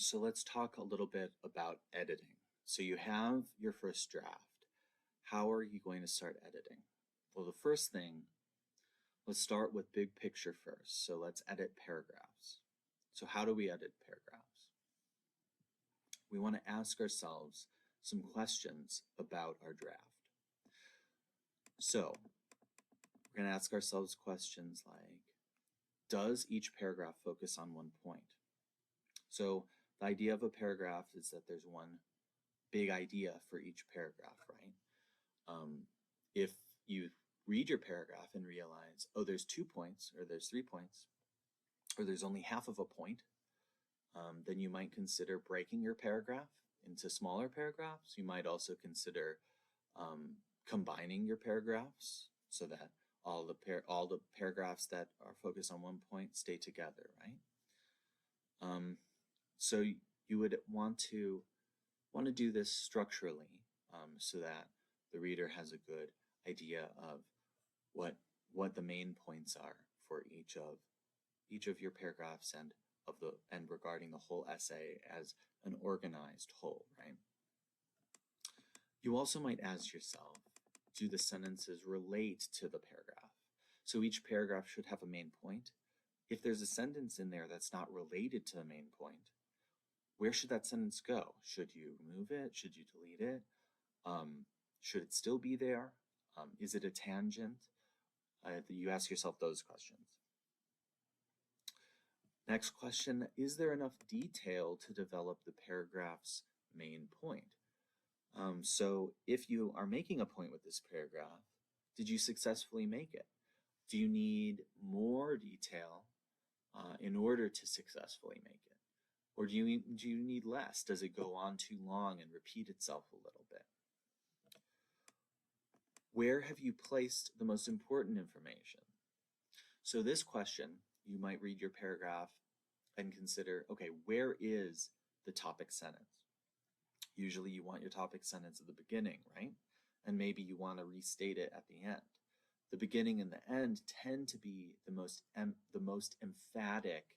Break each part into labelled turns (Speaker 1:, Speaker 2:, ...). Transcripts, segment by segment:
Speaker 1: So let's talk a little bit about editing. So you have your first draft. How are you going to start editing? Well, the first thing, let's start with big picture first. So let's edit paragraphs. So how do we edit paragraphs? We want to ask ourselves some questions about our draft. So we're going to ask ourselves questions like, does each paragraph focus on one point? So the idea of a paragraph is that there's one big idea for each paragraph, right? If you read your paragraph and realize, oh, there's 2 points, or there's 3 points, or there's only half of a point, then you might consider breaking your paragraph into smaller paragraphs. You might also consider combining your paragraphs so that all the paragraphs that are focused on one point stay together, right? So you would want to do this structurally so that the reader has a good idea of what the main points are for each of your paragraphs and regarding the whole essay as an organized whole, right? You also might ask yourself, do the sentences relate to the paragraph? So each paragraph should have a main point. If there's a sentence in there that's not related to the main point, where should that sentence go? Should you remove it? Should you delete it? Should it still be there? Is it a tangent? You ask yourself those questions. Next question, is there enough detail to develop the paragraph's main point? So if you are making a point with this paragraph, did you successfully make it? Do you need more detail in order to successfully make it? Or do you need less? Does it go on too long and repeat itself a little bit? Where have you placed the most important information? So this question, you might read your paragraph and consider, okay, where is the topic sentence? Usually you want your topic sentence at the beginning, right? And maybe you want to restate it at the end. The beginning and the end tend to be the most emphatic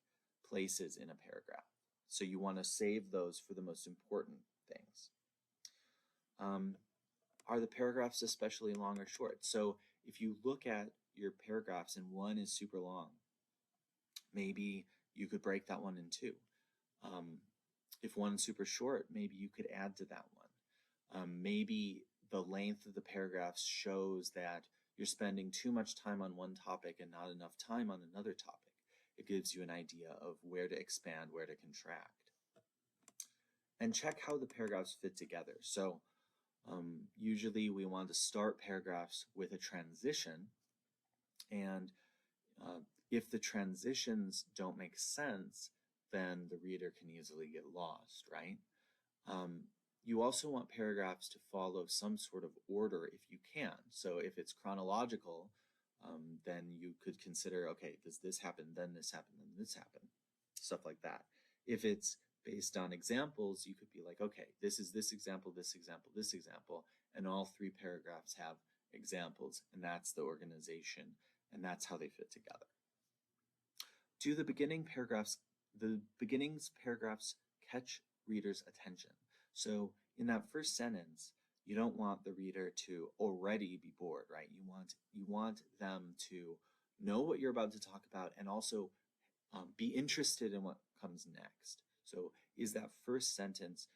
Speaker 1: places in a paragraph. So you want to save those for the most important things. Are the paragraphs especially long or short? So if you look at your paragraphs and one is super long, maybe you could break that one in two. If one's super short, maybe you could add to that one. Maybe the length of the paragraphs shows that you're spending too much time on one topic and not enough time on another topic. It gives you an idea of where to expand, where to contract. And check how the paragraphs fit together. So usually we want to start paragraphs with a transition, and if the transitions don't make sense, then the reader can easily get lost, right? You also want paragraphs to follow some sort of order if you can. So if it's chronological, then you could consider, okay, does this happen, then this happen, then this happen, stuff like that. If it's based on examples, you could be like, okay, this is this example, this example, this example, and all 3 paragraphs have examples, and that's the organization, and that's how they fit together. Do the beginnings paragraphs catch readers' attention? So in that first sentence, you don't want the reader to already be bored, right? You want them to know what you're about to talk about and also be interested in what comes next. So does the first sentence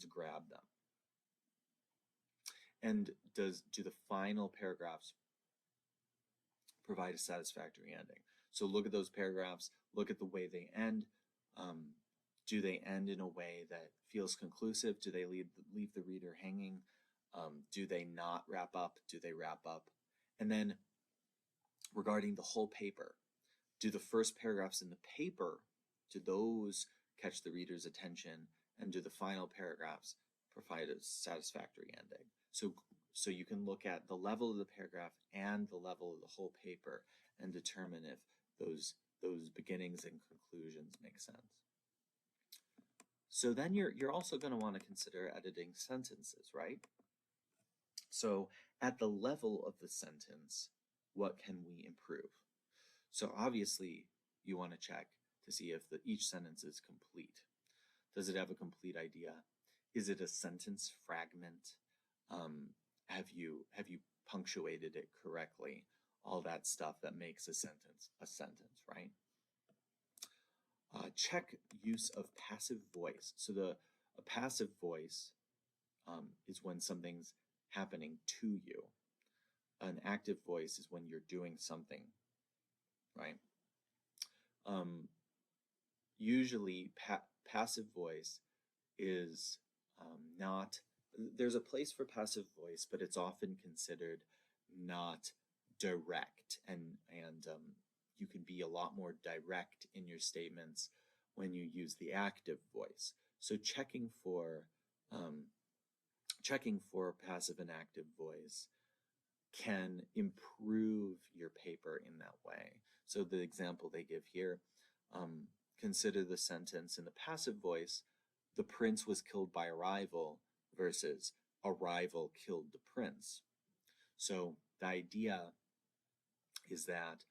Speaker 1: grab them? And do the final paragraphs provide a satisfactory ending? So look at those paragraphs, look at the way they end. Do they end in a way that feels conclusive? Do they leave the reader hanging? Do they not wrap up? Do they wrap up? And then regarding the whole paper, do the first paragraphs in the paper, do those catch the reader's attention? And do the final paragraphs provide a satisfactory ending? So you can look at the level of the paragraph and the level of the whole paper and determine if those beginnings and conclusions make sense. So then you're also going to want to consider editing sentences, right? So at the level of the sentence, what can we improve? So obviously you want to check to see if each sentence is complete. Does it have a complete idea? Is it a sentence fragment? Have you punctuated it correctly? All that stuff that makes a sentence, right? Check use of passive voice. So a passive voice is when something's happening to you. An active voice is when you're doing something, right? Usually passive voice is not, there's a place for passive voice, but it's often considered not direct, and you can be a lot more direct in your statements when you use the active voice. So checking for passive and active voice can improve your paper in that way. So the example they give here, consider the sentence in the passive voice, the prince was killed by a rival, versus a rival killed the prince. So the idea is that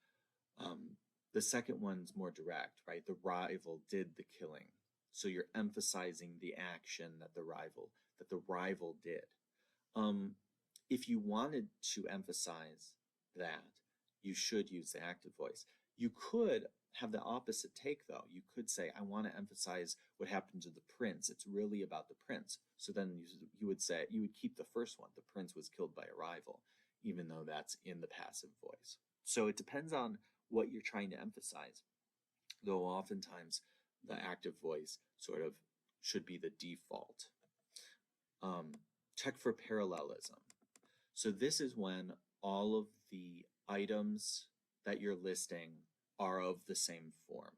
Speaker 1: the second one's more direct, right? The rival did the killing. So you're emphasizing the action that the rival did. If you wanted to emphasize that, you should use the active voice. You could have the opposite take, though. You could say, I want to emphasize what happened to the prince. It's really about the prince. So then you would say, you would keep the first one, the prince was killed by a rival, even though that's in the passive voice. So it depends on what you're trying to emphasize, though oftentimes the active voice sort of should be the default. Check for parallelism. So this is when all of the items that you're listing are of the same form.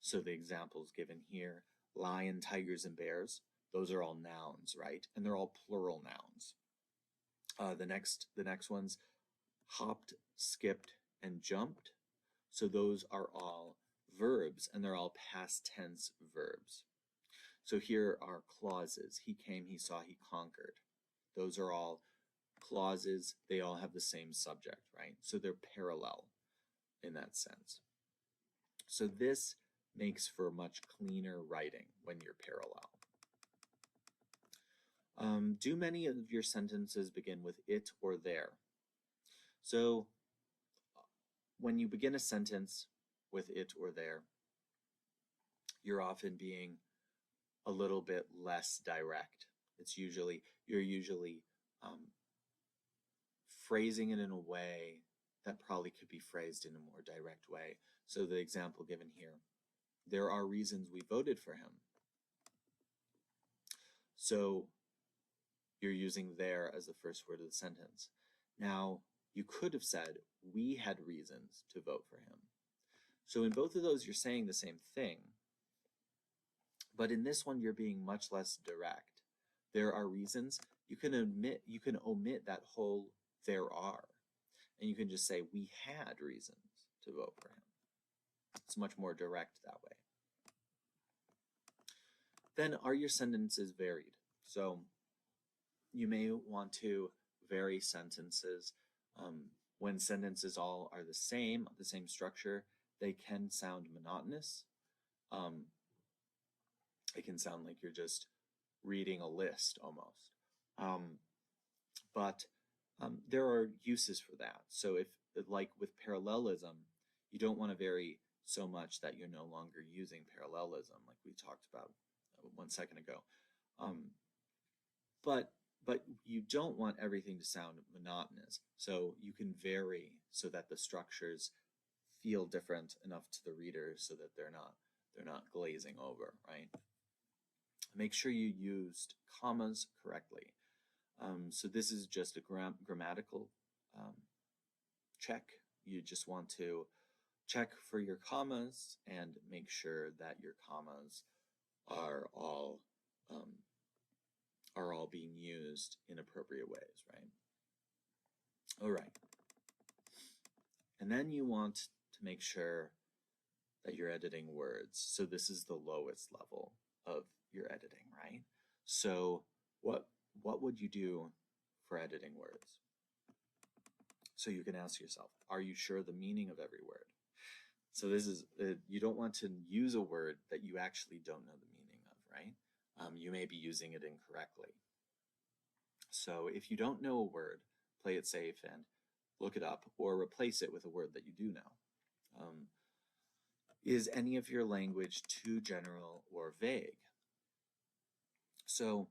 Speaker 1: So the examples given here, lion, tigers, and bears, those are all nouns, right? And they're all plural nouns. The next ones, hopped, skipped, and jumped. So those are all verbs, and they're all past tense verbs. So here are clauses. He came, he saw, he conquered. Those are all clauses. They all have the same subject, right? So they're parallel in that sense. So this makes for much cleaner writing when you're parallel. Do many of your sentences begin with it or there? So when you begin a sentence with it or there, you're often being a little bit less direct. You're usually phrasing it in a way that probably could be phrased in a more direct way. So the example given here, there are reasons we voted for him. So you're using there as the first word of the sentence. Now, you could have said, we had reasons to vote for him. So in both of those, you're saying the same thing. But in this one, you're being much less direct. There are reasons. You can omit that whole there are. And you can just say, we had reasons to vote for him. It's much more direct that way. Then, are your sentences varied? So you may want to vary sentences. When sentences all are the same structure, they can sound monotonous. It can sound like you're just reading a list almost. But there are uses for that. So if, like with parallelism, you don't want to vary so much that you're no longer using parallelism, like we talked about 1 second ago. But you don't want everything to sound monotonous. So you can vary so that the structures feel different enough to the reader so that they're not glazing over, right? Make sure you used commas correctly. So this is just a grammatical check. You just want to check for your commas and make sure that your commas are all being used in appropriate ways, right? All right. And then you want to make sure that you're editing words. So this is the lowest level of your editing, right? So what would you do for editing words? So you can ask yourself, are you sure the meaning of every word? So this is, you don't want to use a word that you actually don't know the meaning of, right? You may be using it incorrectly. So if you don't know a word, play it safe and look it up or replace it with a word that you do know. Is any of your language too general or vague? So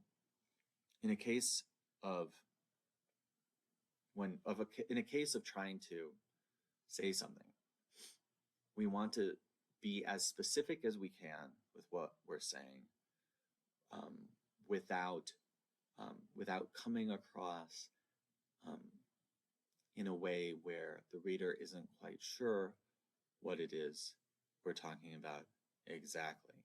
Speaker 1: in a case of in a case of trying to say something, we want to be as specific as we can with what we're saying, without coming across in a way where the reader isn't quite sure what it is we're talking about exactly.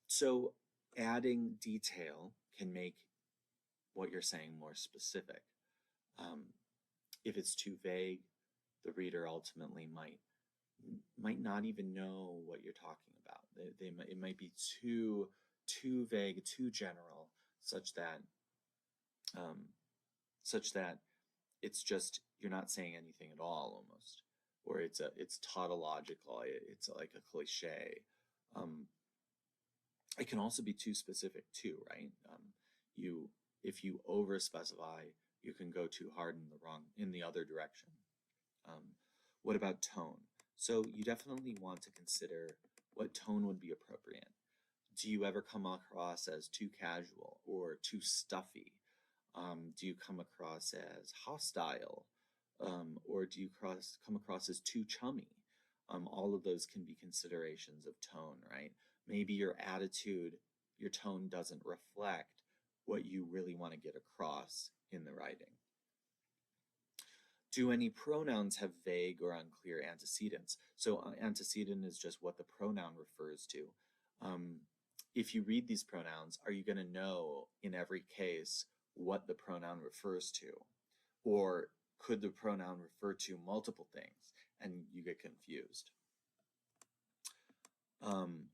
Speaker 1: So adding detail can make what you're saying more specific. If it's too vague, the reader ultimately might not even know what you're talking about. It might be too vague, too general, such that it's just you're not saying anything at all, almost, or it's tautological. It's like a cliche. It can also be too specific too, right? If you over specify, you can go too hard in the other direction. What about tone? So you definitely want to consider what tone would be appropriate. Do you ever come across as too casual or too stuffy? Do you come across as hostile? Or do you come across as too chummy? All of those can be considerations of tone, right? Maybe your attitude, your tone doesn't reflect what you really want to get across in the writing. Do any pronouns have vague or unclear antecedents? So antecedent is just what the pronoun refers to. If you read these pronouns, are you going to know in every case what the pronoun refers to? Or could the pronoun refer to multiple things and you get confused?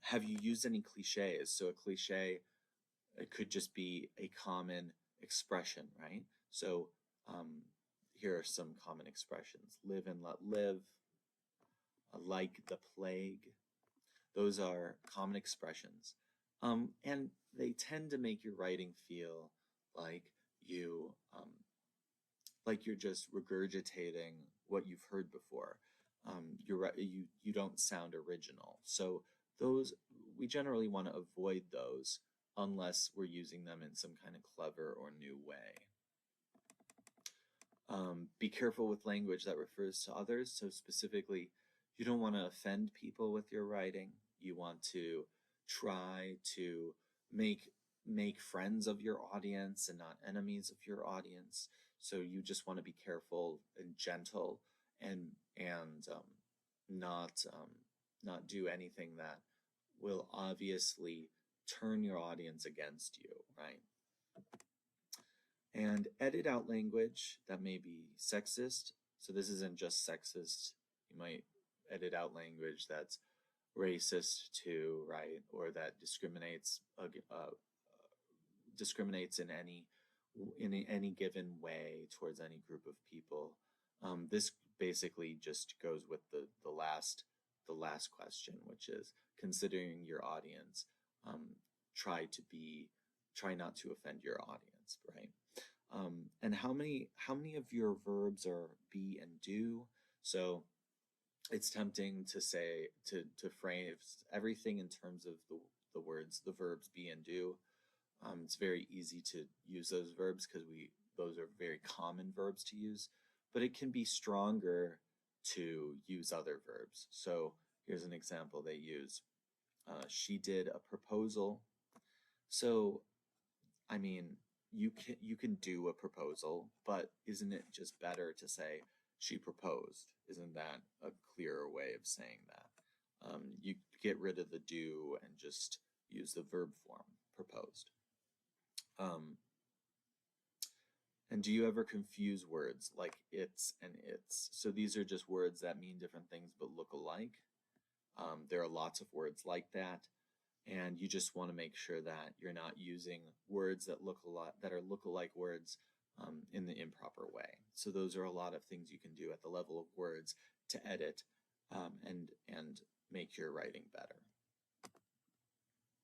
Speaker 1: Have you used any cliches? So a cliche, it could just be a common expression, right? So here are some common expressions. Live and let live, like the plague. Those are common expressions. And they tend to make your writing feel like you're just regurgitating what you've heard before. You don't sound original. So those, we generally want to avoid those unless we're using them in some kind of clever or new way. Be careful with language that refers to others. So specifically, you don't want to offend people with your writing. You want to try to make friends of your audience and not enemies of your audience. So you just want to be careful and gentle and not do anything that will obviously turn your audience against you, right? And edit out language that may be sexist. So this isn't just sexist. You might edit out language that's racist too, right? Or that discriminates in any given way towards any group of people. This basically just goes with the last question, which is considering your audience. Try not to offend your audience, right? And how many of your verbs are be and do? So it's tempting to say to phrase everything in terms of the words, the verbs be and do. It's very easy to use those verbs because those are very common verbs to use, but it can be stronger to use other verbs. So here's an example they use. She did a proposal. So, I mean, you can do a proposal, but isn't it just better to say she proposed? Isn't that a clearer way of saying that? You get rid of the do and just use the verb form, proposed. And do you ever confuse words like it's and its? So these are just words that mean different things but look alike. There are lots of words like that. And you just want to make sure that you're not using words that are look-alike words in the improper way. So those are a lot of things you can do at the level of words to edit and make your writing better.